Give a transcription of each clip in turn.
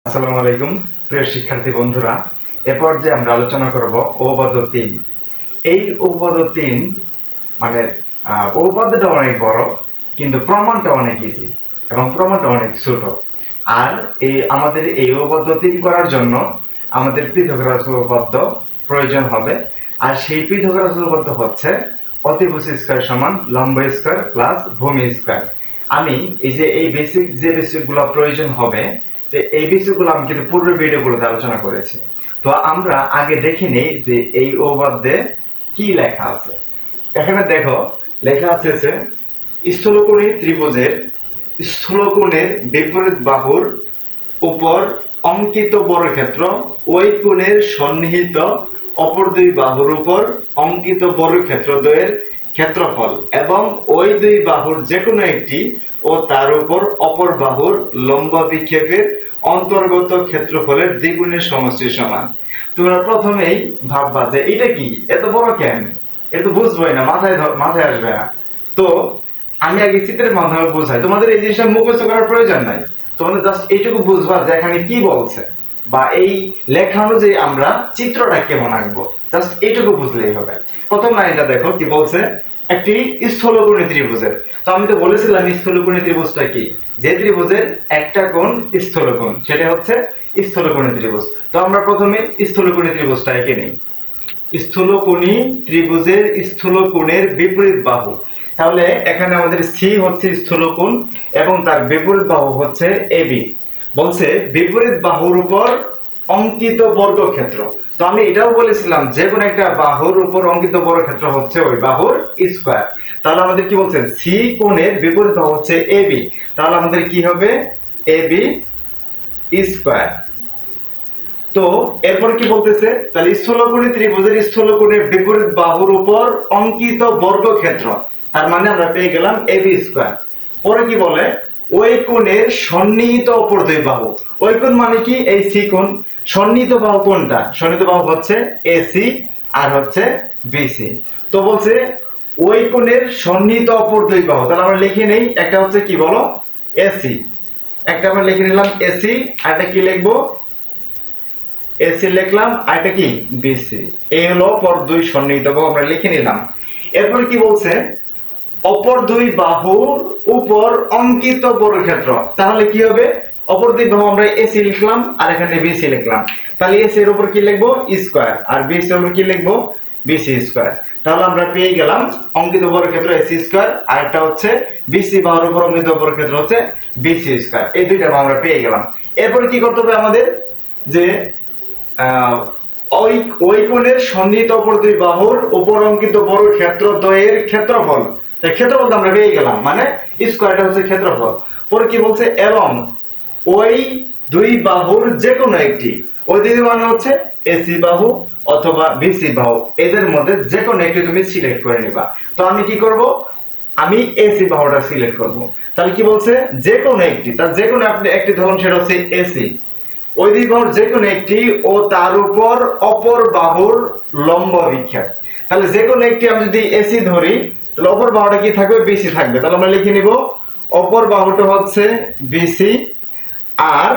আসসালামু আলাইকুম প্রিয় শিক্ষার্থী বন্ধুরা, এ পর্যায়ে আমরা আলোচনা করব উপপাদ্য 3। এই উপপাদ্য 3 মানে উপপাদ্যটা অনেক বড় কিন্তু প্রমাণটা অনেক ইজি এবং প্রমাণটা অনেক ছোট। আর আমাদের এই উপপাদ্য 3 করার জন্য আমাদের পৃথক উপপাদ্য প্রয়োজন হবে। আর সেই পৃথক উপপাদ্য হচ্ছে অতিভুজ স্কয়ার সমান লম্ব স্কয়ার প্লাস ভূমি স্কয়ার। আমি এই বেসিকগুলো প্রয়োজন হবে, এই বিষয়গুলো আমি কিন্তু পূর্বের ভিডিওগুলোতে আলোচনা করেছি। তো আমরা আগে দেখে নেই যে এই উপপাদ্যে কি লেখা আছে। এখানে দেখো লেখা আছে যে স্থূলকোণী ত্রিভুজের স্থূলকোণের বিপরীত বাহুর উপর অঙ্কিত বর্গক্ষেত্র ওই কোণের সন্নিহিত অপর দুই বাহুর উপর অঙ্কিত বর্গক্ষেত্র দ্বয়ের ক্ষেত্রফল এবং ওই দুই বাহুর যে কোনো একটি ও তার উপর অপর বাহুর লম্ব বিক্ষেপের অন্তর্গত ক্ষেত্রফলের দ্বিগুণের সমষ্টির সমান। তোমরা প্রথমেই ভাববা যে এটা কি এত বড় কেন, এটা তো বুঝবোই না, মাথায় আসবে না। তো আমি আগে চিত্রের মাধ্যমে বোঝাই, তোমাদের এই জিনিসটা মুখস্থ করার প্রয়োজন নাই। তোমাদের জাস্ট এইটুকু বুঝবা যে এখানে কি বলছে বা এই লেখা অনুযায়ী আমরা চিত্রটা কেমন আঁকবো, জাস্ট এইটুকু বুঝলেই হবে। প্রথম লাইনটা দেখো কি বলছে, একটি স্থূলকোণী ত্রিভুজের। তো আমি তো বলেছিলাম স্থূলকোণী ত্রিভুজটা কি, যে ত্রিভুজের একটা কোণ স্থূলকোণ সেটা হচ্ছে স্থূলকোণী ত্রিভুজ। তো আমরা প্রথমে স্থূলকোণী ত্রিভুজটা এঁকে নিই। স্থূলকোণী ত্রিভুজের স্থূলকোণের বিপরীত বাহু, তাহলে এখানে আমাদের সি হচ্ছে স্থূলকোণ এবং তার বিপরীত বাহু হচ্ছে এবি। বলছে বিপরীত বাহুর উপর অঙ্কিত বর্গক্ষেত্র। তো আমি এটাও বলেছিলাম যে কোনো একটা বাহুর উপর অঙ্কিত বর্গক্ষেত্র হচ্ছে ওই বাহুর স্কয়ার। তাহলে আমাদের কি বলছে, সি কোণের বিপরীত বাহু হচ্ছে এবি, তাহলে আমাদের কি হবে এবি স্কয়ার। তো এরপর কি বলতেছে, তাহলে স্থূলকোণী ত্রিভুজের স্থূলকোণের বিপরীত বাহুর উপর অঙ্কিত বর্গক্ষেত্র, তার মানে আমরা পেয়ে গেলাম এবি স্কয়ার। পরে কি বলে, ওই কোণের সন্নিহিত অপর দুই বাহু। ওই কোণ মানে কি, এই সি কোণ। সন্নিহিত বাহু কোনটা, সন্নিহিত বাহু হচ্ছে এসি আর হচ্ছে বিসি। তো বলছে ওই কোণের সন্নিহিত অপর দুই বাহু, তাহলে আমরা লিখে নেই, একটা হচ্ছে কি বলো এসি, একটা আমরা লিখে নিলাম এসি, আর একটা কি লিখবো এসি লিখলাম, আর এটা কি বিসি। এই হলো অপর দুই সন্নিহিত বাহু, আমরা লিখে নিলাম। এরপর কি বলছে, অপর দুই বাহুর উপর অঙ্কিত বর্গক্ষেত্র, তাহলে কি হবে অপর দুই বাহু আমরা এসি লিখলাম আর এখানে বিসি লিখলাম, তাহলে এসি এর উপর কি লিখবো স্কয়ার আর বিসি এর উপর কি লিখবো বিসি স্কয়ার। তাহলে আমরা পেয়ে গেলাম অঙ্কিত বর্গক্ষেত্র এসি স্কয়ার আর একটা হচ্ছে বিসি বাহুর উপর অঙ্কিত বর্গক্ষেত্র হচ্ছে বিসি স্কয়ার। এই দুইটা আমরা পেয়ে গেলাম। এরপরে কি করতে হবে আমাদের, যে ওই কোণের সন্নিহিত অপর দুই বাহুর উপর অঙ্কিত বর্গক্ষেত্র দ্বয়ের ক্ষেত্রফল, ক্ষেত্রফল আমরা পেয়ে গেলাম, মানে স্কয়ারটা হচ্ছে ক্ষেত্রফল। পরে কি বলছে, এবং ওই দুই বাহুর যে কোনো একটি, ওই দুই মানে হচ্ছে এসি বাহু অথবা বিসি বাহু, এদের মধ্যে যে কোনো একটি তুমি সিলেক্ট করে নিবা। তো আমি কি করব, আমি এসি বাহুটা সিলেক্ট করব। তাহলে কি বলছে, যে কোনো একটি, তার যে কোনো আপনি একটি ধরুন, সেটা হচ্ছে এসি। ওই দুই বাহুর যে কোনো একটি ও তার উপর অপর বাহুর লম্ব বিক্ষেপ। তাহলে যে কোনো একটি আমি যদি এসি ধরি, তাহলে অপর বাহুটা কি থাকবে বিসি থাকবে। তাহলে আমরা লিখে নিব অপর বাহুটা হচ্ছে বিসি, আর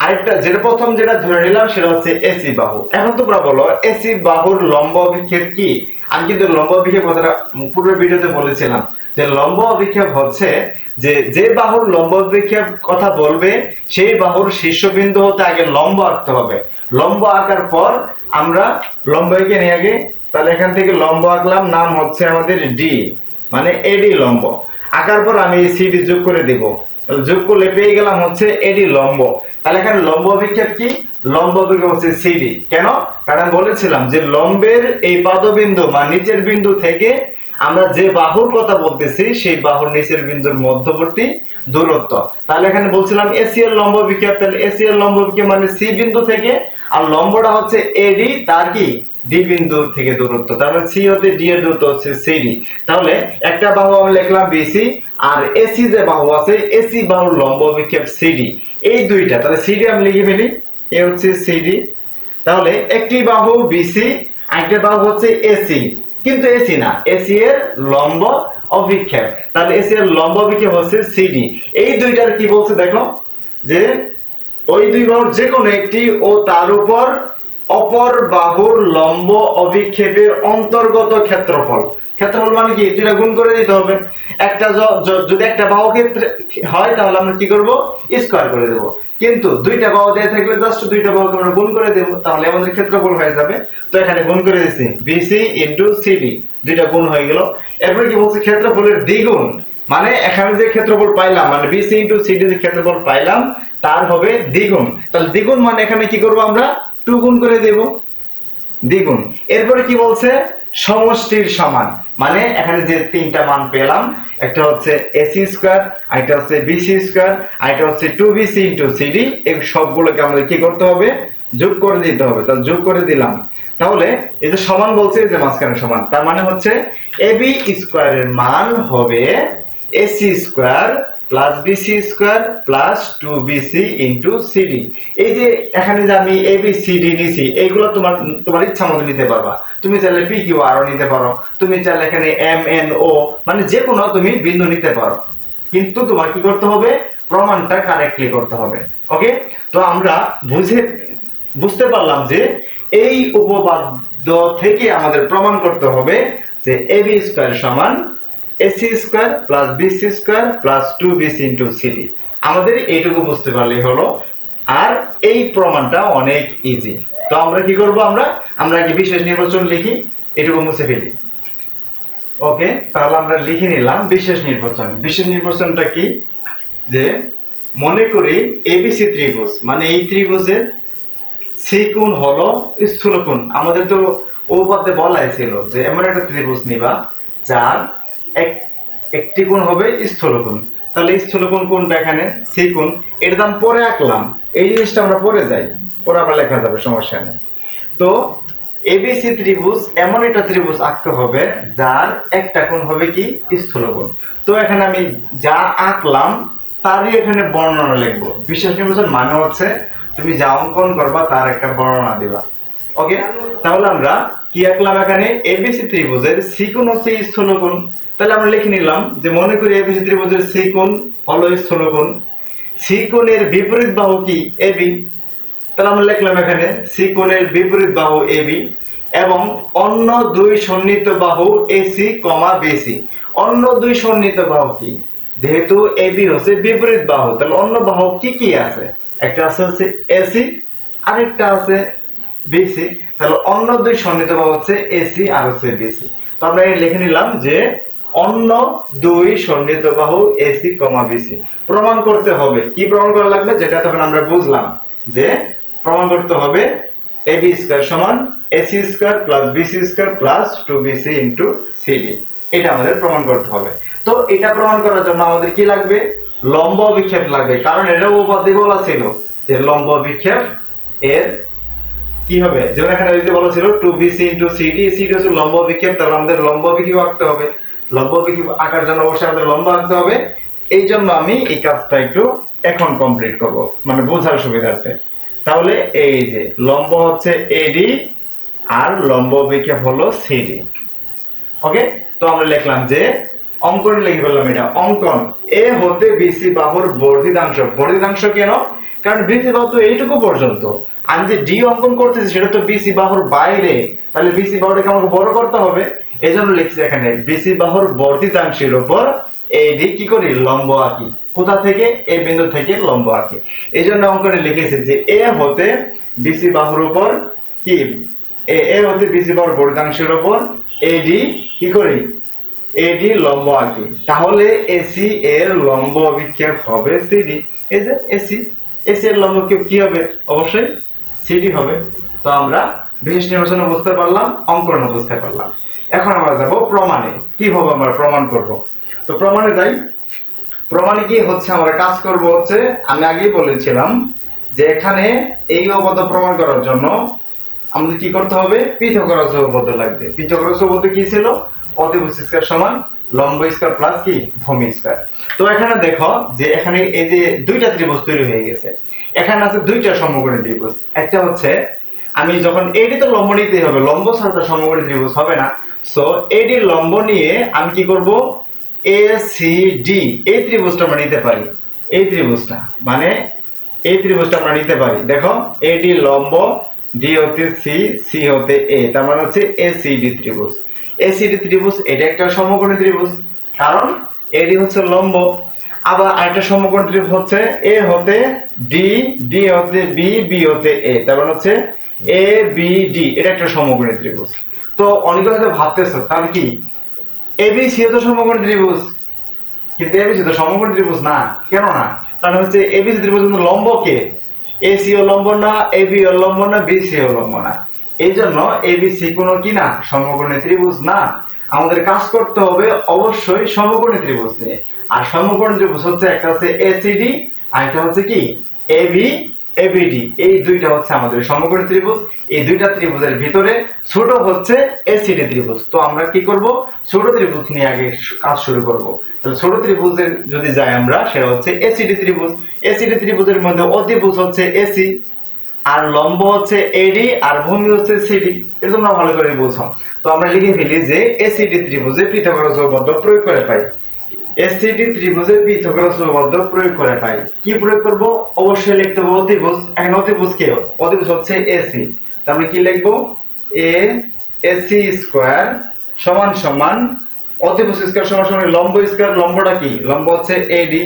আরেকটা যেটা প্রথম যেটা ধরে নিলাম সেটা হচ্ছে এসি বাহু। এখন তোমরা বলো এসি বাহুর লম্ব বিক্ষেপ কি। আমি কিন্তু লম্ব বিক্ষেপ কথাটা পূর্বের ভিডিওতে বলেছিলাম যে লম্ব বিক্ষেপ হচ্ছে যে বাহুর লম্ব বিক্ষেপ কথা বলবে সেই বাহুর শীর্ষবিন্দু হতে আগে লম্ব আঁকতে হবে। লম্ব আঁকার পর আমরা লম্ব এঁকে নিয়ে আগে, তাহলে এখান থেকে লম্ব আঁকলাম, নাম হচ্ছে আমাদের ডি, মানে এডি লম্ব। আঁকার পর আমি সিডি যোগ করে দেব, যোগ করলে পেয়ে গেলাম হচ্ছে এডি লম্ব। তাহলে এখানে লম্ব বিক্ষেপ কি, লম্ব বিক্ষেপ হচ্ছে সিডি। কেন, কারণ বলেছিলাম যে লম্বের এই পাদবিন্দু বা নিচের বিন্দু থেকে আমরা যে বাহুর কথা বলতেছি সেই বাহুর নিচের বিন্দুর মধ্যবর্তী দূরত্ব। তাহলে এখানে বলছিলাম এসি এর লম্ব বিক্ষেপ, তাহলে এসি এর লম্ব বিক্ষেপ মানে সি বিন্দু থেকে, আর লম্বটা হচ্ছে এডি, তার কি ডি বিন্দু থেকে দূরত্ব, তার মানে সি হতে ডি এর দূরত্ব হচ্ছে সিডি। তাহলে একটা বাহু আমি লিখলাম বিসি, আর এসি যে বাহু আছে এসি বাহুর লম্ব বিক্ষেপ সিডি, এই দুইটা, তাহলে সিডি আমি লিখে ফেলি, এ হচ্ছে সিডি। তাহলে একটি বাহু বিসি, আরেকটা বাহু হচ্ছে এসি, কিন্তু এসি না, এসি এর লম্ব অভিক্ষেপ, তাহলে এসি এর লম্ব অভিক্ষেপ হচ্ছে সিডি। এই দুইটার কি বলছে দেখো, যে ওই দুই বাহুর যে কোনো একটি ও তার উপর অপর বাহুর লম্ব অভিক্ষেপের অন্তর্গত ক্ষেত্রফল। ক্ষেত্রফল মানে কি, দুইটা গুণ করে দিতে হবে। একটা যদি একটা বাহু ক্ষেত্রে হয় তাহলে আমরা কি করব, স্কয়ার করে দেব। কিন্তু দুইটা বাহু দেয়া থাকলে জাস্ট দুইটা বাহুকে আমরা গুণ করে দেব, তাহলে আমাদের ক্ষেত্রফল হয়ে যাবে। তো এখানে গুণ করে দিছি বিসি ইনটু সিডি, দুইটা গুণ হয়ে গেল। এরপর কি বলছে, ক্ষেত্রফলের দ্বিগুণ, মানে এখানে যে ক্ষেত্রফল পাইলাম, মানে বিসি ইনটু সিডি যে ক্ষেত্রফল পাইলাম তার হবে দ্বিগুণ। তাহলে দ্বিগুণ মানে এখানে কি করব আমরা, 2 গুণ করে দেব, দ্বিগুণ। এরপরে কি বলছে, সমষ্টির সমান, মানে এখানে যে তিনটা মান পেলাম, একটা হচ্ছে এসি স্কয়ার, আরেকটা হচ্ছে বিসি স্কয়ার, আরেকটা হচ্ছে 2bc ইনটু সিডি, এই সবগুলোকে আমাদের কি করতে হবে, যোগ করে দিতে হবে। তাহলে যোগ করে দিলাম। তাহলে এই যে সমান বলছে, যে মাঝখানে সমান, তার মানে হচ্ছে এবি স্কয়ারের মান হবে AC square plus BC square plus 2bc into CD. এই যে এখানে যে আমি এবি সিডি নিছি, এইগুলো তোমার ইচ্ছা মতো নিতে পারবা। তুমি চাইলে পি কিউ আর নিতে পারো, তুমি চাইলে এখানে এম এন ও, মানে যে কোনো তুমি বিন্দু নিতে পারো, কিন্তু তোমার কি করতে হবে, প্রমাণটা কারেক্টলি করতে হবে। ওকে, তো আমরা বুঝতে পারলাম যে এই উপপাদ্য থেকে আমাদের প্রমাণ করতে হবে যে এবি স্কয়ার সমান AC square plus BC square plus 2bc into CD. আমাদের এইটুকু বুঝতে পারলেই হলো, আর এই প্রমাণটা অনেক ইজি। তো আমরা কি করব, আমরা কি বিশেষ নির্বাচন লিখি, এটুকু মুছে ফেলি। ওকে, তাহলে আমরা লিখে নিলাম বিশেষ নির্বাচন। বিশেষ নির্বাচনটা কি, যে মনে করি এবিসি ত্রিভুজ, মানে এই ত্রিভুজের সি কোণ হলো স্থূলকোণ। আমাদের তো উপপাদ্যে বলাই ছিল যে এমন একটা ত্রিভুজ নিবা যার একটি কোণ হবে স্থূলকোণ। তাহলে স্থূলকোণ কোণটা এখানে সি কোণ, এর দাম পরে আঁকলাম, এই জিনিসটা আমরা পরে যাই, পরে আবার লেখা যাবে, সমস্যা নেই। তো এবিসি ত্রিভুজ এমন একটা ত্রিভুজ আঁকতে হবে যার একটা কোণ হবে কি, স্থূলকোণ। তো এখানে আমি যা আঁকলাম তারই এখানে বর্ণনা লিখবো। বিশেষ নির্বাচন মানে হচ্ছে তুমি যা অঙ্কন করবা তার একটা বর্ণনা দিবা। ওকে, তাহলে আমরা কি আঁকলাম, এখানে এবিসি ত্রিভুজের সি কোণ হচ্ছে স্থূলকোণ। তাহলে আমরা লিখে নিলাম যে মনে করি এবিসি ত্রিভুজের সি কোণ হলো স্থূলকোণ, সি কোণের বিপরীত বাহু কি, এবি। তাহলে আমরা লিখলাম এখানে সি কোণের বিপরীত বাহু এবি, এবং অন্য দুই সন্নিহিত বাহু এসি কমা বিসি। অন্য দুই সন্নিহিত বাহু কি, যেহেতু এবি হচ্ছে বিপরীত বাহু, তাহলে অন্য বাহু কি কি আছে, একটা আছে হচ্ছে এসি, আরেকটা আছে বিসি। তাহলে অন্য দুই সন্নিহিত বাহু হচ্ছে এসি আর হচ্ছে বিসি। তো আমরা লিখে নিলাম যে অন্য দুই সন্নিহিত বাহু এসি কমা বিসি। প্রমাণ করতে হবে, কি প্রমাণ করা লাগবে, যেটা তখন আমরা বুঝলাম যে প্রমাণ করতে হবে এবি স্কয়ার সমান AC square plus BC square plus 2bc into CD. এটা আমাদের প্রমাণ করতে হবে। তো এটা প্রমাণ করার জন্য আমাদের কি লাগবে, লম্ব অভিক্ষেপ লাগবে, কারণ এটা উপপাদ্যে বলা ছিল যে লম্ব অভিক্ষেপ এর কি হবে, যেমন এখানে যদি বলা ছিল 2bc ইনটু সিডি, সিডি হচ্ছে লম্ব অভিক্ষেপ, তাহলে আমাদের লম্ব অভিক্ষেপ আঁকতে হবে। লম্ব অভিক্ষেপ আঁকার জন্য অবশ্যই আমাদের লম্ব আঁকতে হবে। এই জন্য আমি এই কাজটা একটু এখন কমপ্লিট করব, মানে বোঝার সুবিধার্থে। তাহলে এই যে লম্ব হচ্ছে এডি আর লম্ব অভিক্ষেপ হলো সিডি। ওকে, তো আমরা লিখলাম যে অঙ্কন লিখে ফেললাম, এটা অঙ্কন এ হতে বিসি বাহুর বর্ধিতাংশ। বর্ধিতাংশ কেন, কারণ বিসি বাহু তো এইটুকু পর্যন্ত, আমি যে ডি অঙ্কন করতেছি সেটা তো বিসি বাহুর বাইরে, তাহলে বিসি বাহুটাকে আমাকে বড় করতে হবে। এজন্য লিখছি এখানে বিসি বাহুর বর্ধিতাংশের উপর এডি কি করি, লম্ব আঁকি। কোথা থেকে, এই বিন্দু থেকে লম্ব আঁকি। এই জন্য অঙ্কনে লিখেছি যে এ হতে বিসি বাহুর উপর কি, এ হতে বিসি বাহুর বর্ধিতাংশের উপর এডি কি করি, এডি লম্ব আঁকি। তাহলে এসি এর লম্ব অভিক্ষেপ হবে সিডি। এই যে এসি এর লম্ব অভিক্ষেপ কি হবে, অবশ্যই সিডি হবে। তো আমরা বিশেষ নির্বাচনে বুঝতে পারলাম, অঙ্কনে বুঝতে পারলাম। এখন আমরা যাব প্রমাণে, কিভাবে আমরা প্রমাণ করব। তো প্রমাণে যাই। প্রমাণে কি হচ্ছে, আমরা কাজ করব হচ্ছে, আমি আগেই বলেছিলাম যে এখানে এই উপপাদ্য প্রমাণ করার জন্য আমাদের কি করতে হবে, পিথাগোরাস উপপাদ্য লাগবে। পিথাগোরাস উপপাদ্য কি ছিল, অতিভুজ স্কয়ার সমান লম্ব স্কয়ার প্লাস কি, ভূমি স্কয়ার। তো এখানে দেখো যে এখানে এই যে দুইটা ত্রিভুজ তৈরি হয়ে গেছে, এখানে আছে দুইটা সমকোণী ত্রিভুজ। একটা হচ্ছে আমি যখন এডি তো লম্ব নিতে হবে, লম্ব ছাড়া তো সমকোণী ত্রিভুজ হবে না। সো এডি লম্ব নিয়ে আমি কি করব, এ সি ডি এই ত্রিভুজটা আমরা নিতে পারি। এই ত্রিভুজটা মানে এই ত্রিভুজটা আমরা নিতে পারি। দেখো এডি লম্ব, ডি হতে সি, সি হতে এ, তার মানে হচ্ছে এসিডি ত্রিভুজ। এসিডি ত্রিভুজ এটা একটা সমকোণী ত্রিভুজ, কারণ এডি হচ্ছে লম্ব। আবার আরেকটা সমকোণী ত্রিভুজ হচ্ছে এ হতে ডি, ডি হতে বি, বি হতে এ, তার মানে হচ্ছে এ বি ডি, এটা একটা সমকোণী ত্রিভুজ। তো অনেকে হয়তো ভাবতেছো তাহলে কি এবিসি তো সমকোণী ত্রিভুজ, কিন্তু এবিসি তো সমকোণী ত্রিভুজ না। কেন না? কারণ হচ্ছে এবিসি ত্রিভুজ কিন্তু লম্ব কে, এসি ও লম্ব না, এবি ও লম্ব না, বিসি ও লম্ব না। এই জন্য এবিসি কোনো কি না, সমকোণী ত্রিভুজ না। আমাদের কাজ করতে হবে অবশ্যই সমকোণী ত্রিভুজ নিয়ে। আর সমকোণী ত্রিভুজ হচ্ছে একটা হচ্ছে এসিডি, আর একটা হচ্ছে কি এবি এবিডি। এই দুইটা হচ্ছে আমাদের সমকোণী ত্রিভুজ। এই দুইটা ত্রিভুজের ভিতরে ছোট হচ্ছে এসিডি ত্রিভুজ। তো আমরা কি করব, ছোট ত্রিভুজ নিয়ে আগে কাজ শুরু করব। তাহলে ছোট ত্রিভুজের যদি যাই আমরা, সেটা হচ্ছে এসিডি ত্রিভুজ। এসিডি ত্রিভুজের মধ্যে অতিভুজ হচ্ছে এসি, আর লম্ব হচ্ছে এডি, আর ভূমি হচ্ছে সিডি। এটা তোমরা ভালো করে বুঝো। তো আমরা লিখে ফেলি যে এসিডি ত্রিভুজে পিথাগোরাস উপপাদ্য প্রয়োগ করে পাই। এসিডি ত্রিভুজে পিথাগোরাস উপপাদ্য প্রয়োগ করে পাই। কি প্রয়োগ করব? অবশ্যই লিখতে হবে অতিভুজ। এখন অতিভুজ কি? অতিভুজ হচ্ছে এসি। তাহলে কি লিখব? এ এসি স্কয়ার সমান সমান অতিভুজ স্কয়ার সমান সমান লম্ব স্কয়ার। লম্বটা কি? লম্ব হচ্ছে এডি,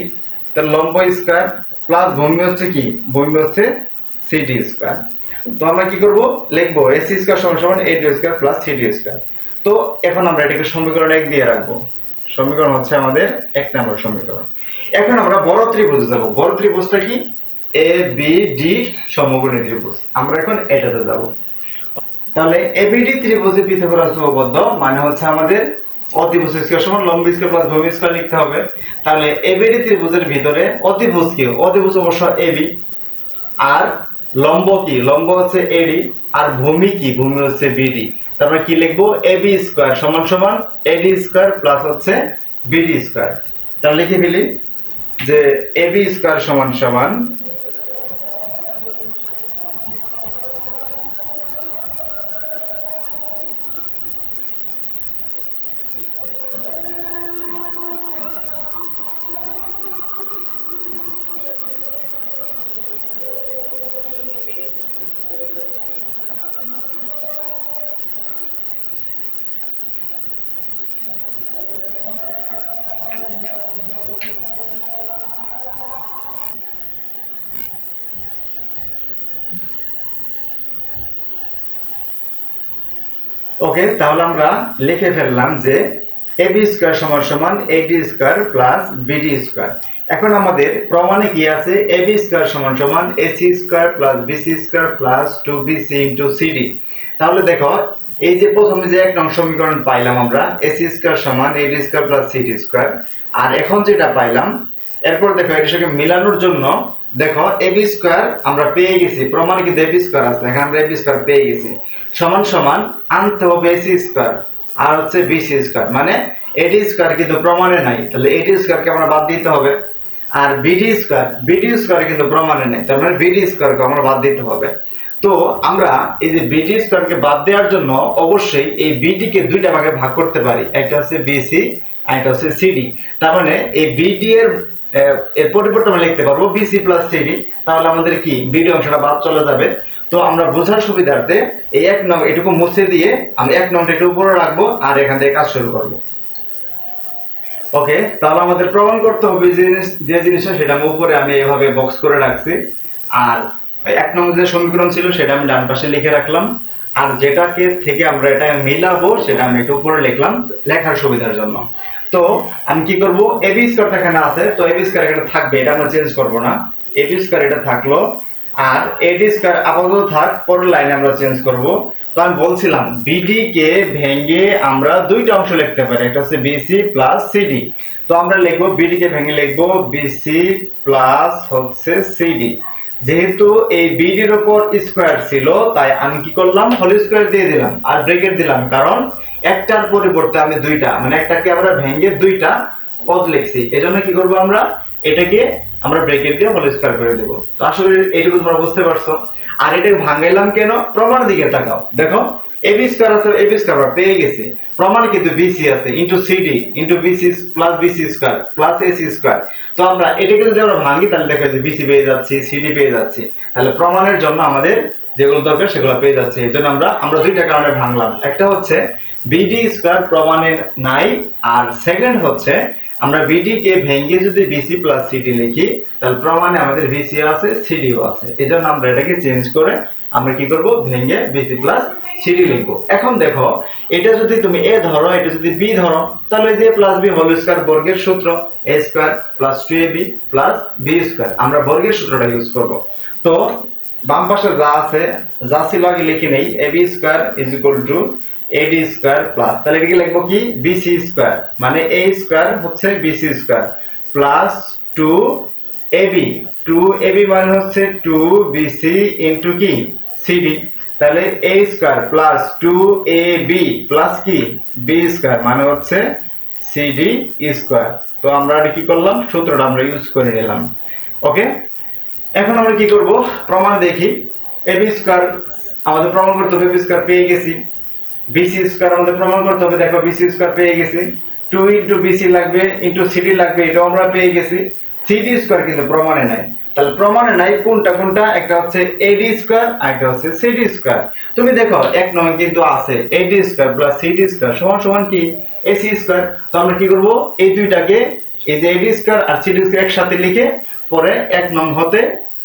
তাহলে লম্ব স্কয়ার প্লাস ভূমি হচ্ছে কি? ভূমি হচ্ছে সিডি স্কয়ার। তো আমরা কি করব? লিখব এসি স্কয়ার সমান সমান AD square plus CD square. তো এখন আমরা এটাকে সমীকরণ 1 দিয়ে রাখবো। সমীকরণ হচ্ছে আমাদের 1 নম্বর সমীকরণ। এখন আমরা বড় ত্রিভুজে যাব। বড় ত্রিভুজটা কি? এ বি ডি সমকোণী ত্রিভুজ। আমরা এখন এটাতে যাব। তাহলে এবিডি ত্রিভুজে পিথাগোরাস উপপাদ্য মানে হচ্ছে আমাদের অতিভুজ স্কয়ার সমান লম্ব স্কয়ার প্লাস ভূমি স্কয়ার লিখতে হবে। তাহলে এবিডি ত্রিভুজের ভিতরে অতিভুজ কি? অতিভুজ অবশ্য এবি, আর লম্ব কি? লম্ব হচ্ছে এডি, আর ভূমি কি? ভূমি হচ্ছে বিডি। তারপরে কি লিখবো? এবি স্কয়ার সমান সমান এডি স্কয়ার প্লাস হচ্ছে বিডি স্কয়ার। তাহলে লিখে ফেলি যে এবি স্কয়ার সমান সমান ওকে। তাহলে আমরা লিখে ফেললাম যে এবি স্কয়ার সমান সমান AD square plus BD square. এখন আমাদের প্রমাণে কি আছে? এবি স্কয়ার সমান সমান AC square plus BC square plus 2bc into CD. তাহলে দেখো এই যে প্রথমে যে 1 নং সমীকরণ পাইলাম আমরা, এসি স্কয়ার সমান AD square plus CD square, আর এখন যেটা পাইলাম এরপর দেখো এটার সঙ্গে মিলানোর জন্য দেখো এবি স্কয়ার আমরা পেয়ে গেছি, প্রমাণে কিন্তু এবি স্কয়ার আছে, এখানে আমরা এবি স্কয়ার পেয়ে গেছি। সমান সমান আনতে হবে এসি স্কয়ার আর হচ্ছে বিসি স্কয়ার, মানে এডি স্কয়ার কিন্তু প্রমাণে নাই, তাহলে এডি স্কয়ারকে আমরা বাদ দিতে হবে। আর বিডি স্কয়ার কিন্তু প্রমাণে নাই, তার মানে বিডি স্কয়ারকে আমরা বাদ দিতে হবে। তো আমরা এই যে বিডি স্কয়ারকে বাদ দেওয়ার জন্য অবশ্যই এই বিডি কে দুইটা ভাগে ভাগ করতে পারি, একটা হচ্ছে বিসি আর একটা হচ্ছে সিডি। তার মানে এই বিডি এর পরিবর্তে আমরা লিখতে পারবো বিসি প্লাস সিডি। তাহলে আমাদের কি বিডি অংশটা বাদ চলে যাবে। তো আমরা বোঝার সুবিধার্থে এই 1 নং এটুকু মুছে দিয়ে আমি 1 নংটা একটু উপরে রাখবো আর এখান থেকে কাজ শুরু করব। ওকে, তাহলে আমাদের প্রমাণ করতে হবে যে জিনিসটা সেটা আমি উপরে আমি এভাবে বক্স করে রাখছি, আর 1 নং যে সমীকরণ ছিল সেটা আমি ডান পাশে লিখে রাখলাম, আর যেটাকে থেকে আমরা এটা মিলাবো সেটা আমি একটু উপরে লিখলাম লেখার সুবিধার জন্য। তো আমি কি করব? এবি স্কয়ারটা এখানে আছে, তো এবি স্কয়ার এখানে থাকবে, এটা আমরা চেঞ্জ করব না। এবি স্কয়ার এটা থাকলো, আর এডি স্কয়ার আপাতত থাক, পরের লাইনে আমরা চেঞ্জ করব। তো আমি বলছিলাম বিডি কে ভেঙে আমরা দুইটা অংশ লিখতে পারি, একটা হচ্ছে বিসি প্লাস সিডি। তো আমরা লিখব বিডি কে ভেঙে লিখব বিসি প্লাস হচ্ছে সিডি। যেহেতু এই বিডির উপর স্কয়ার ছিল তাই আমি কি করলাম? হোল স্কয়ার দিয়ে দিলাম আর ব্র্যাকেট দিলাম, কারণ একটার পরিবর্তে আমি দুইটা, মানে একটাকে আমরা ভেঙে দুইটা পদ লিখছি, এজন্য কি করব? আমরা এটাকে আমরা ব্র্যাকেট দিয়ে হোল স্কয়ার করে দেব। তো আসলে এইটুকু তোমরা বুঝতে পারছো। আর এটাকে ভাঙাইলাম কেন? প্রমাণের দিকে তাকাও, দেখো এবি স্কয়ার আছে, এবি স্কয়ার আমরা পেয়ে গেছি, প্রমাণে কিন্তু বিসি আছে into CD into BC plus BC square plus AC square. তো আমরা এটাকে যদি আমরা ভাঙি তাহলে দেখা যায় বিসি পেয়ে যাচ্ছি, সিডি পেয়ে যাচ্ছি। তাহলে প্রমাণের জন্য আমাদের যেগুলো দরকার সেগুলো পেয়ে যাচ্ছে। এজন্য আমরা দুইটা কারণে ভাঙলাম। একটা হচ্ছে বিডি স্কয়ার প্রমাণে নাই, আর সেকেন্ড হচ্ছে আমরা বিডি কে ভেঙে যদি বিসি প্লাস সিডি লিখি তাহলে প্রমাণে আমাদের বিসি আছে, সিডিও আছে। এজন্য আমরা এটাকে চেঞ্জ করে আমরা কি করব, ভেঙে বিসি প্লাস সিডি লিখবো। এখন দেখো এটা যদি তুমি এ ধরো, এটা যদি বি ধরো, তাহলে যে প্লাস বি হোল স্কয়ার বর্গের সূত্র a square plus 2ab plus b square, আমরা বর্গের সূত্রটা ইউজ করব। তো বাম পাশে যা আছে যা ছিল আগে লিখে নেই, ab square is equal to ad square plus, তাহলে এটাকে লিখবো কি bc স্কয়ার, মানে a স্কয়ার হচ্ছে bc square plus 2ab, 2ab মানে হচ্ছে 2bc ইনটু কি cd, তাহলে a square plus 2ab plus কি b স্কয়ার মানে হচ্ছে cd স্কয়ার। তো আমরা এটা কি করলাম, সূত্রটা আমরা ইউজ করে নিলাম। ওকে, এখন আমরা কি করব, প্রমাণ দেখি। ab স্কয়ার আমাদের প্রমাণ করতে হবে, ab স্কয়ার পেয়ে গেছি। bc স্কয়ার আমাদের প্রমাণ করতে হবে, দেখো bc স্কয়ার পেয়ে গেছি। 2 ইনটু bc লাগবে ইনটু cd লাগবে, এটাও আমরা পেয়ে গেছি। cd স্কয়ার কিন্তু প্রমাণে নাই, তাহলে প্রমাণে নাই কোনটা কোনটা, একটা হচ্ছে ad স্কয়ার আর একটা হচ্ছে cd স্কয়ার। তুমি দেখো এক নয় কিন্তু আছে ad square plus cd square সমান সমান কি ac স্কয়ার। তো আমরা কি করব, এই দুইটাকে এই যে ad স্কয়ার আর cd স্কয়ার একসাথে লিখে পরে এক নং হতে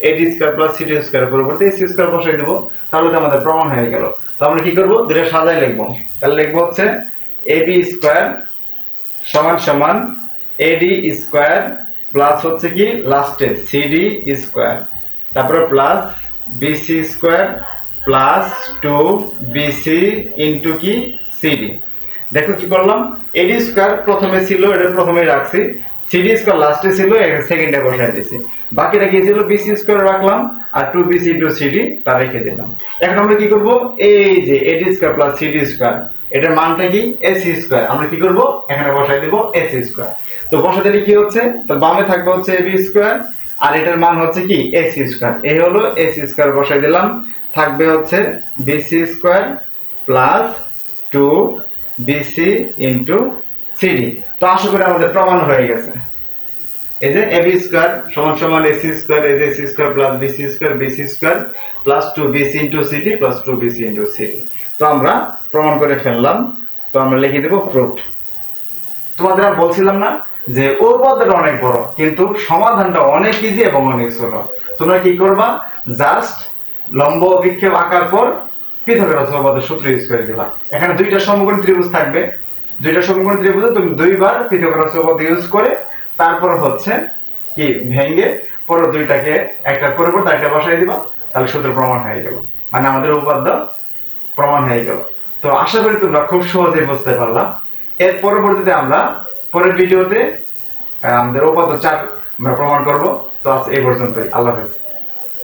ad square plus cd square পরিবর্তে ac স্কয়ার বসাই দেব, তাহলে তো আমাদের প্রমাণ হয়ে গেল। তো আমরা কি করব, দুটো সাজায় লিখব। তাহলে লিখব হচ্ছে ab স্কয়ার সমান সমান ad স্কয়ার প্লাস হচ্ছে কি লাস্টে cd স্কয়ার, তারপরে plus bc square plus 2bc into কি cd। দেখো কি করলাম, ad স্কয়ার প্রথমে ছিল, এটা প্রথমে রাখছি, cd স্কয়ার লাস্টে ছিল, এটা সেকেন্ডে বসাই দিয়েছি। বাকিটা কি ছিল, bc স্কয়ার রাখলাম আর 2bc ইনটু cd তা রেখে দিলাম। এখন আমরা কি করব, এই যে ad square plus cd square এটার মানটা কি ac স্কয়ার, আমরা কি করব এখানে বসাই দেব ac স্কয়ার। তো বসাই দিলে কি হচ্ছে, তো বামে থাকবে হচ্ছে ab স্কয়ার আর এটার মান হচ্ছে কি ac স্কয়ার, এই হলো ac স্কয়ার বসাই দিলাম। থাকবে হচ্ছে bc square plus 2bc into cd। তো আশা করি আমাদের প্রমাণ হয়ে গেছে। এই যে ab স্কয়ার সমান সমান ac স্কয়ার, এই যে ac square plus bc square, bc square plus 2bc into cd plus 2bc into cd। তো আমরা প্রমাণ করে ফেললাম। তো আমরা লিখে দেব প্রুফড। তোমাদের আর বলছিলাম না যে উপপাদ্যটা অনেক বড় কিন্তু সমাধানটা অনেক ইজি এবং অনেক ছোট। তোমরা কি করবা, জাস্ট লম্ব বিক্ষেপ আঁকার পর পিথাগোরাস উপপাদ্যের সূত্র ইউজ করে দিবা। এখানে দুইটা সমকোণী ত্রিভুজ থাকবে, দুইটা সমকোণী ত্রিভুজে তুমি দুইবার পিথাগোরাস উপপাদ্য ইউজ করে তারপর হচ্ছে কি ভেঙে পরে দুইটাকে একটার পরিবর্তে একটা বসাই দিবা, তাহলে সূত্র প্রমাণ হয়ে গেল, মানে আমাদের উপপাদ্য প্রমাণ হয়ে গেল। তো আশা করি তোমরা খুব সহজেই বুঝতে পারলাম। এর পরবর্তীতে আমরা পরের ভিডিওতে আমাদের উপপাদ্য 4 আমরা প্রমাণ করব। তো আজ এই পর্যন্তই, আল্লাহ হাফেজ।